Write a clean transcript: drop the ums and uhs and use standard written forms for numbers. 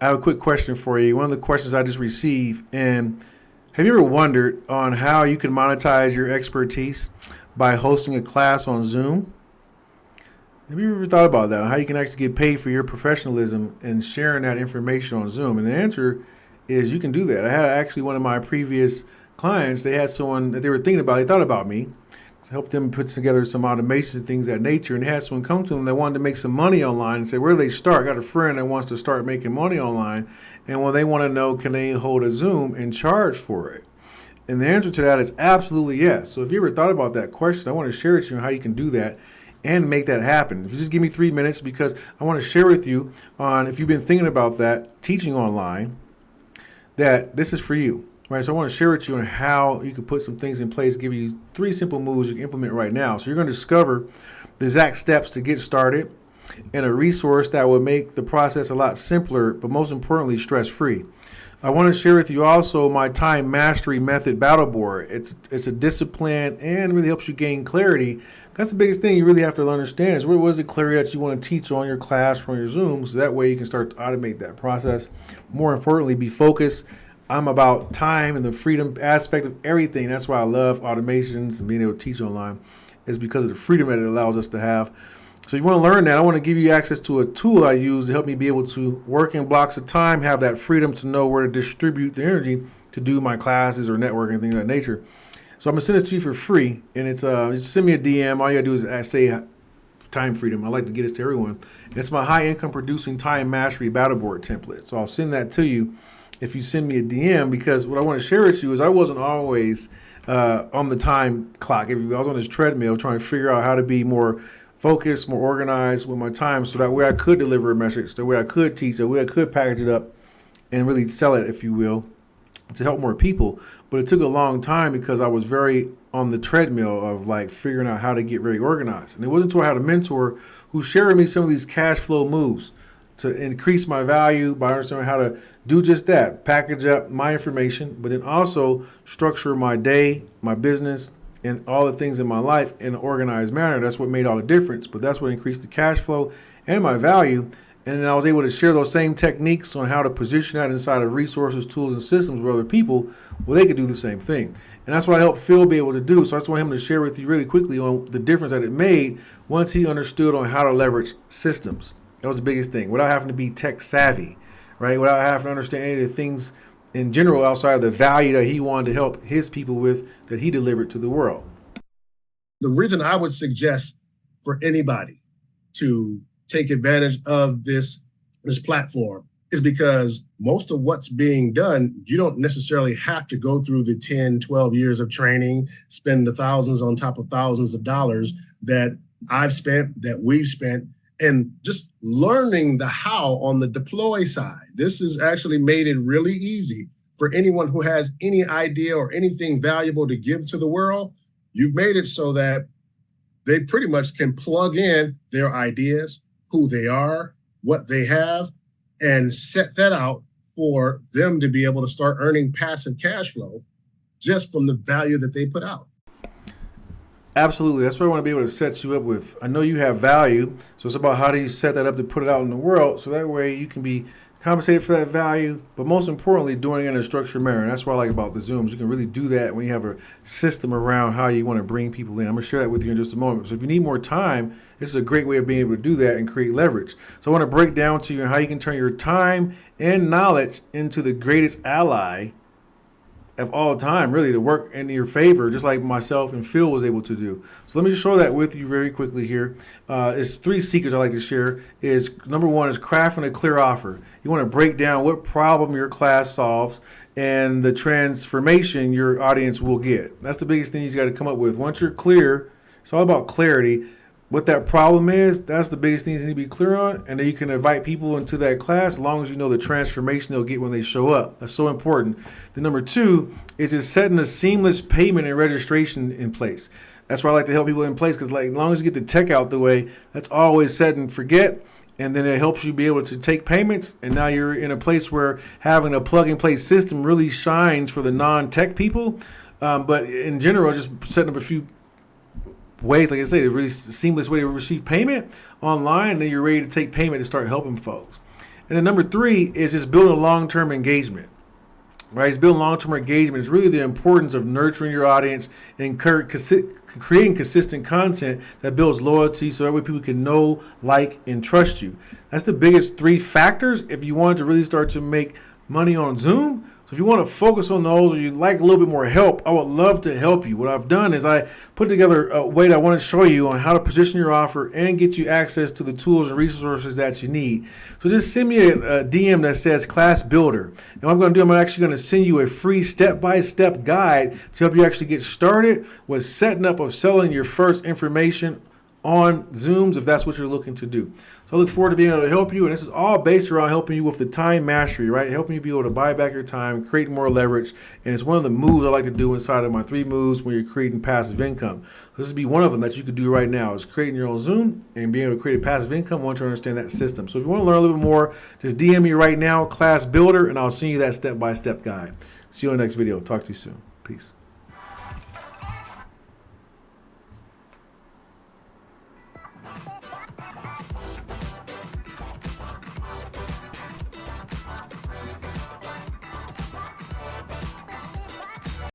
I have a quick question for you. One of the questions I just received, and have you ever wondered on how you can monetize your expertise by hosting a class on Zoom? Have you ever thought about that? How you can actually get paid for your professionalism and sharing that information on Zoom? And the answer is you can do that. I had actually one of my previous clients, they had someone that they were thinking about, they thought about me to help them put together some automation and things of that nature. And they had someone come to them that wanted to make some money online and say, where do they start? I got a friend that wants to start making money online. And well, they want to know, can they hold a Zoom and charge for it? And the answer to that is absolutely yes. So if you ever thought about that question, I want to share with you how you can do that and make that happen. If you just give me 3 minutes, because I want to share with you on, if you've been thinking about that, teaching online, that this is for you, right? So I want to share with you on how you can put some things in place, give you 3 simple moves you can implement right now. So you're going to discover the exact steps to get started and a resource that will make the process a lot simpler, but most importantly, stress-free. I want to share with you also my time mastery method battle board. It's a discipline and really helps you gain clarity. That's the biggest thing you really have to understand is what is the clarity that you want to teach on your class, on your Zoom, so that way you can start to automate that process. More importantly, be focused. I'm about time and the freedom aspect of everything. That's why I love automations and being able to teach online, is because of the freedom that it allows us to have. So you want to learn that, I want to give you access to a tool I use to help me be able to work in blocks of time, have that freedom to know where to distribute the energy to do my classes or networking, things of that nature. So I'm going to send this to you for free, and it's just send me a DM. All you got to do is say time freedom. I like to get this to everyone. It's my high income producing time mastery battle board template. So I'll send that to you if you send me a DM, because what I want to share with you is I wasn't always on the time clock. I was on this treadmill trying to figure out how to be more focused, more organized with my time, so that way I could deliver a message, the way I could teach, the way I could package it up and really sell it, if you will, to help more people. But it took a long time because I was very on the treadmill of like figuring out how to get very organized. And it wasn't until I had a mentor who shared with me some of these cash flow moves to increase my value by understanding how to do just that, package up my information, but then also structure my day, my business, and all the things in my life in an organized manner. That's what made all the difference. But that's what increased the cash flow and my value. And then I was able to share those same techniques on how to position that inside of resources, tools, and systems with other people. Well, they could do the same thing. And that's what I helped Phil be able to do. So I just want him to share with you really quickly on the difference that it made once he understood on how to leverage systems. That was the biggest thing, without having to be tech savvy, right? Without having to understand any of the things in general outside of the value that he wanted to help his people with, that he delivered to the world. The reason I would suggest for anybody to take advantage of this platform is because most of what's being done, you don't necessarily have to go through the 10, 12 years of training, spend the thousands on top of thousands of dollars that I've spent, that we've spent, and just learning the how on the deploy side. This has actually made it really easy for anyone who has any idea or anything valuable to give to the world. You've made it so that they pretty much can plug in their ideas, who they are, what they have, and set that out for them to be able to start earning passive cash flow just from the value that they put out. Absolutely. That's what I want to be able to set you up with. I know you have value, so it's about how do you set that up to put it out in the world, so that way you can be compensated for that value, but most importantly, doing it in a structured manner. And that's what I like about the Zooms. You can really do that when you have a system around how you want to bring people in. I'm going to share that with you in just a moment. So if you need more time, this is a great way of being able to do that and create leverage. So I want to break down to you how you can turn your time and knowledge into the greatest ally of all time, really, to work in your favor, just like myself and Phil was able to do. So let me show that with you very quickly here. It's 3 secrets I like to share. Is number 1 is crafting a clear offer. You want to break down what problem your class solves and the transformation your audience will get. That's the biggest thing you got to come up with. Once you're clear, it's all about clarity. What that problem is, that's the biggest thing you need to be clear on, and then you can invite people into that class as long as you know the transformation they'll get when they show up. That's so important. The number 2 is just setting a seamless payment and registration in place. That's why I like to help people in place, because like, as long as you get the tech out the way, that's always set and forget, and then it helps you be able to take payments, and now you're in a place where having a plug-and-play system really shines for the non-tech people, but in general, just setting up a few ways, like I say, a really seamless way to receive payment online, and then you're ready to take payment to start helping folks. And then number 3 is just building a long-term engagement. Right, it's building long-term engagement. It's really the importance of nurturing your audience and creating consistent content that builds loyalty, so that way people can know, like, and trust you. That's the biggest 3 factors if you want to really start to make money on Zoom. So if you want to focus on those, or you'd like a little bit more help, I would love to help you. What I've done is I put together a way that I want to show you on how to position your offer and get you access to the tools and resources that you need. So just send me a DM that says Class Builder. And what I'm going to do, I'm actually going to send you a free step-by-step guide to help you actually get started with setting up of selling your first information on Zooms, if that's what you're looking to do. So I look forward to being able to help you, and this is all based around helping you with the time mastery, right? Helping you be able to buy back your time, create more leverage, and it's one of the moves I like to do inside of my 3 moves when you're creating passive income. This would be one of them that you could do right now, is creating your own Zoom and being able to create a passive income once you understand that system. So if you want to learn a little bit more, just DM me right now, Class Builder, and I'll send you that step-by-step guide. See you in the next video. Talk to you soon. Peace.